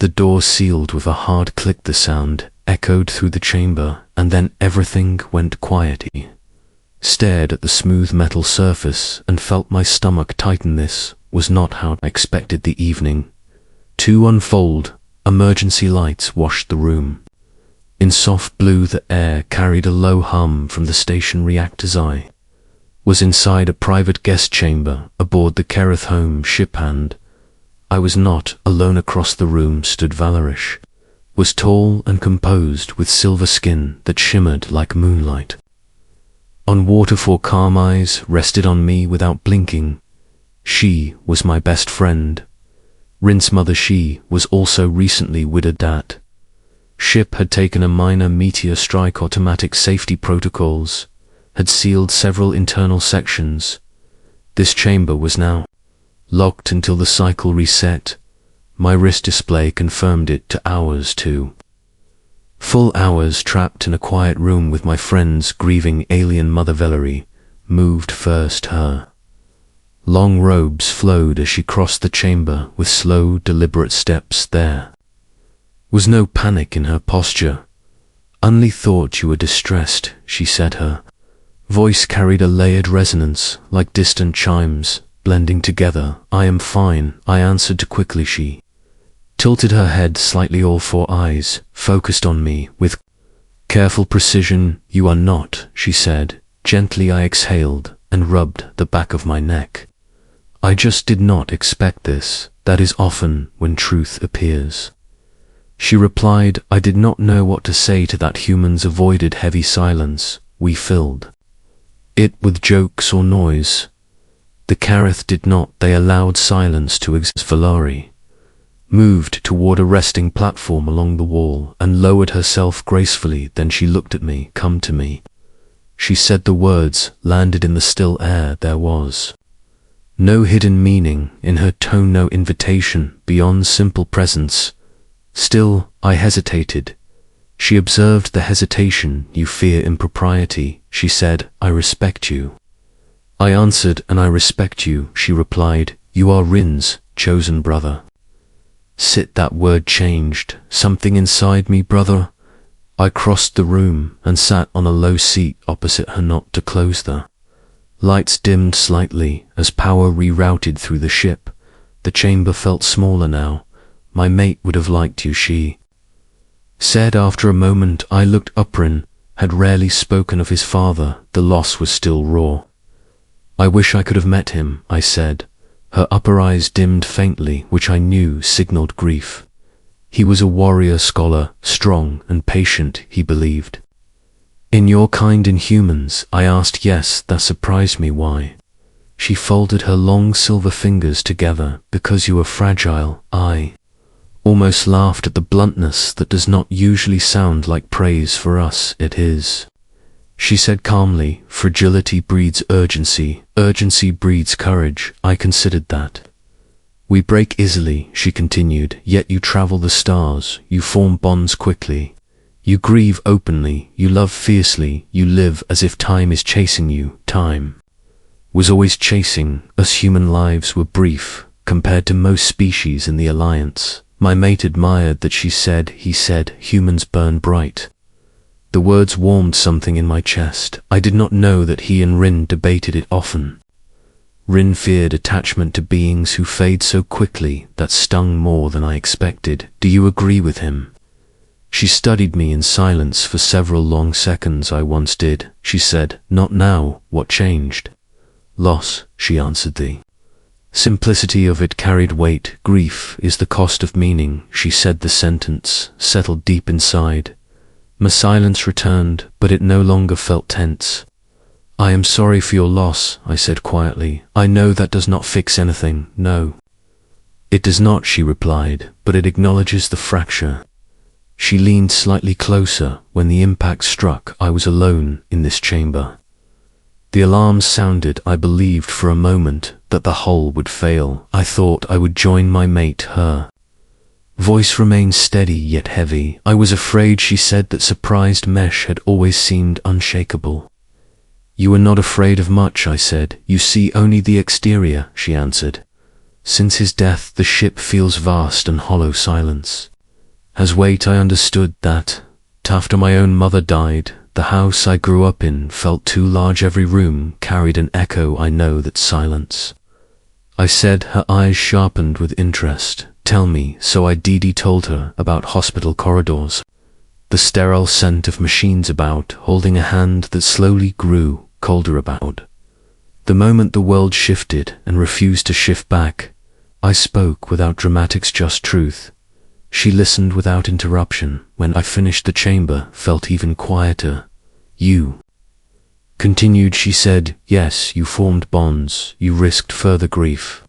The door sealed with a hard click. The sound echoed through the chamber, and then everything went quiet. Stared at the smooth metal surface and felt my stomach tighten. This was not how I expected the evening to unfold. Emergency lights washed the room. In soft blue, the air carried a low hum from the station reactors. I was inside a private guest chamber aboard the Kerith home ship, and I was not alone. Across the room stood Valerish, was tall and composed, with silver skin that shimmered like moonlight. On waterfall, calm eyes rested on me without blinking. She was my best friend. Rin's mother. She was also recently widowed. That ship had taken a minor meteor strike. Automatic safety protocols had sealed several internal sections. This chamber was now locked until the cycle reset. My wrist display confirmed it to hours, 2 full hours trapped in a quiet room with my friend's grieving alien mother. Valerie moved first. Her long robes flowed as she crossed the chamber with slow, deliberate steps. There was no panic in her posture. "Only thought you were distressed," she said. Her voice carried a layered resonance, like distant chimes, blending together. "I am fine," I answered quickly. She tilted her head slightly. All 4 eyes focused on me with careful precision. "You are not," she said. Gently I exhaled and rubbed the back of my neck. "I just did not expect this. That is often when truth appears." She replied. I did not know what to say to that. Humans avoided heavy silence. We filled it with jokes or noise. The Kerith did not. They allowed silence to exist. Valari moved toward a resting platform along the wall and lowered herself gracefully. Then she looked at me. "Come to me." She said. The words landed in the still air. There was no hidden meaning in her tone, no invitation beyond simple presence. Still, I hesitated. She observed the hesitation. "You fear impropriety," she said. "I respect you." I answered. "And I respect you," she replied. "You are Rin's chosen brother." Sit. That word changed something inside me. Brother. I crossed the room and sat on a low seat opposite her. Not to close. The lights dimmed slightly as power rerouted through the ship. The chamber felt smaller now. "My mate would have liked you," she said. After a moment I looked up. Rin had rarely spoken of his father. The loss was still raw. "I wish I could have met him," I said. Her upper eyes dimmed faintly, which I knew signaled grief. "He was a warrior, scholar, strong and patient," he believed. "In your kind in humans?" I asked. "Yes." That surprised me. "Why?" She folded her long silver fingers together. "Because you are fragile." I almost laughed at the bluntness that does not usually sound like praise. "For us, it is," she said calmly. "Fragility breeds urgency. Urgency breeds courage." I considered that. "We break easily," she continued, "yet you travel the stars. You form bonds quickly. You grieve openly. You love fiercely. You live as if time is chasing you." Time was always chasing us. Human lives were brief compared to most species in the Alliance. My mate admired that. She said. He said, "Humans burn bright." The words warmed something in my chest. I did not know that he and Rin debated it often. Rin feared attachment to beings who fade so quickly. That stung more than I expected. "Do you agree with him?" She studied me in silence for several long seconds. "I once did," she said. "Not now." "What changed?" "Loss," she answered. The simplicity of it carried weight. "Grief is the cost of meaning," she said. The sentence settled deep inside. My silence returned, but it no longer felt tense. "I am sorry for your loss," I said quietly. "I know that does not fix anything." "No, it does not," she replied, "but it acknowledges the fracture." She leaned slightly closer. When the impact struck, I was alone in this chamber. The alarms sounded. I believed for a moment that the hull would fail. I thought I would join my mate. Her voice remained steady yet heavy. "I was afraid," she said. That surprised mesh had always seemed unshakable. "You are not afraid of much," I said. "You see only the exterior," she answered. "Since his death, the ship feels vast and hollow." Silence As wait, I understood that, after my own mother died, the house I grew up in felt too large. Every room carried an echo. I know that silence. I said, her eyes sharpened with interest. Tell me. So I told her about hospital corridors, the sterile scent of machines about, holding a hand that slowly grew colder about. The moment the world shifted and refused to shift back, I spoke without dramatics, just truth. She listened without interruption. When I finished, the chamber felt even quieter. You continued, she said. Yes, you formed bonds. You risked further grief.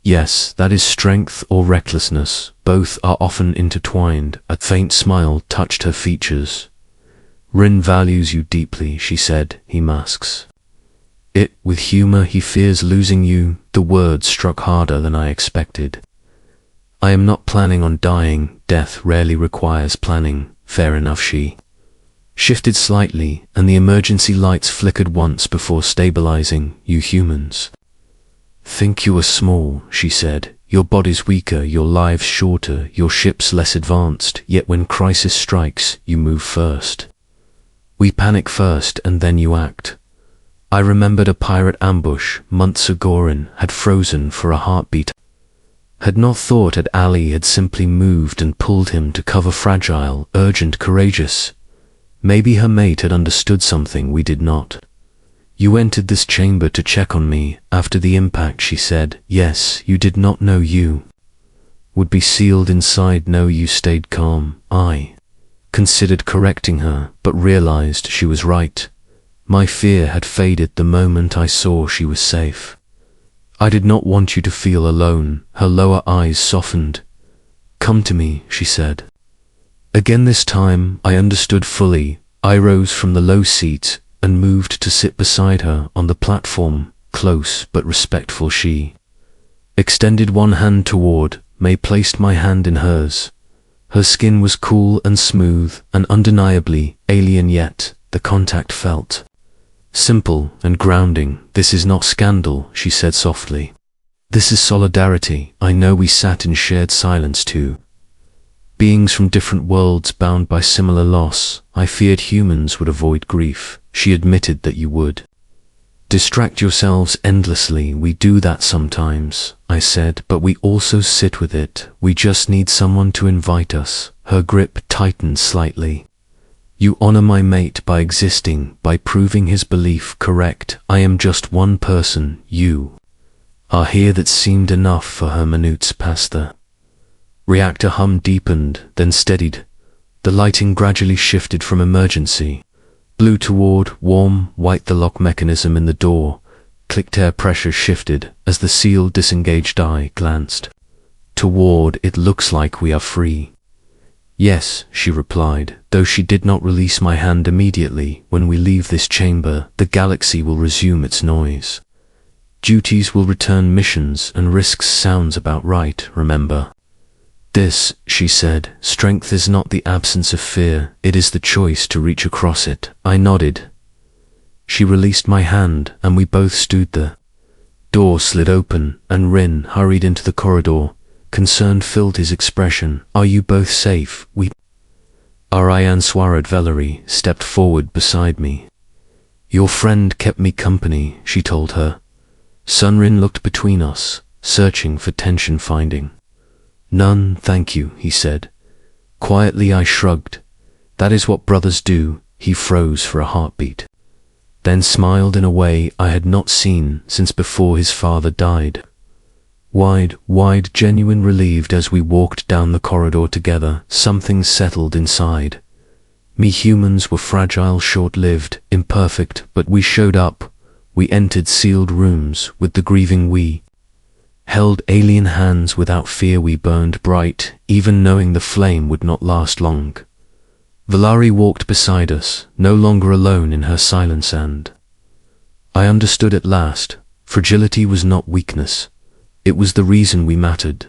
Yes, that is strength or recklessness. Both are often intertwined. A faint smile touched her features. Rin values you deeply, she said. He masks it with humor. He fears losing you. The words struck harder than I expected. I am not planning on dying. Death rarely requires planning. Fair enough. She shifted slightly, and the emergency lights flickered once before stabilizing. You humans think you are small, she said. Your bodies weaker, your lives shorter, your ships less advanced, yet when crisis strikes, you move first. We panic first, and then you act. I remembered a pirate ambush months ago. Rin had frozen for a heartbeat. Had not thought that Ali had simply moved and pulled him to cover. Fragile, urgent, courageous. Maybe her mate had understood something we did not. You entered this chamber to check on me after the impact, she said. Yes, you did not know you would be sealed inside. No, you stayed calm. I considered correcting her, but realized she was right. My fear had faded the moment I saw she was safe. I did not want you to feel alone. Her lower eyes softened. Come to me, she said. Again this time, I understood fully. I rose from the low seat and moved to sit beside her on the platform, close but respectful. She extended one hand toward me, placed my hand in hers. Her skin was cool and smooth and undeniably alien, yet the contact felt simple and grounding. This is not scandal, she said softly. This is solidarity. I know we sat in shared silence, two beings from different worlds bound by similar loss. I feared humans would avoid grief. She admitted that you would distract yourselves endlessly. We do that sometimes, I said, but we also sit with it. We just need someone to invite us. Her grip tightened slightly. You honor my mate by existing, by proving his belief correct. I am just one person. You are here. That seemed enough for her. Minutes past the reactor hum deepened, then steadied. The lighting gradually shifted from emergency blue toward warm white. The lock mechanism in the door clicked. Air pressure shifted as the seal disengaged. I glanced toward it. Looks like we are free. Yes, she replied, though she did not release my hand immediately. When we leave this chamber, the galaxy will resume its noise. Duties will return, missions and risks. Sounds about right, remember? This, she said, strength is not the absence of fear, it is the choice to reach across it. I nodded. She released my hand, and we both stood. The door slid open, and Rin hurried into the corridor. Concern filled his expression. Are you both safe? We are. I answered. Valerie stepped forward beside me. Your friend kept me company, she told her. Sunrin looked between us, searching for tension, finding none. Thank you, he said. Quietly I shrugged. That is what brothers do. He froze for a heartbeat, then smiled in a way I had not seen since before his father died. Wide, genuine, relieved. As we walked down the corridor together, something settled inside me. Humans were fragile, short-lived, imperfect, but we showed up. We entered sealed rooms with the grieving. We held alien hands without fear. We burned bright, even knowing the flame would not last long. Valari walked beside us, no longer alone in her silence, and I understood at last. Fragility was not weakness. It was the reason we mattered.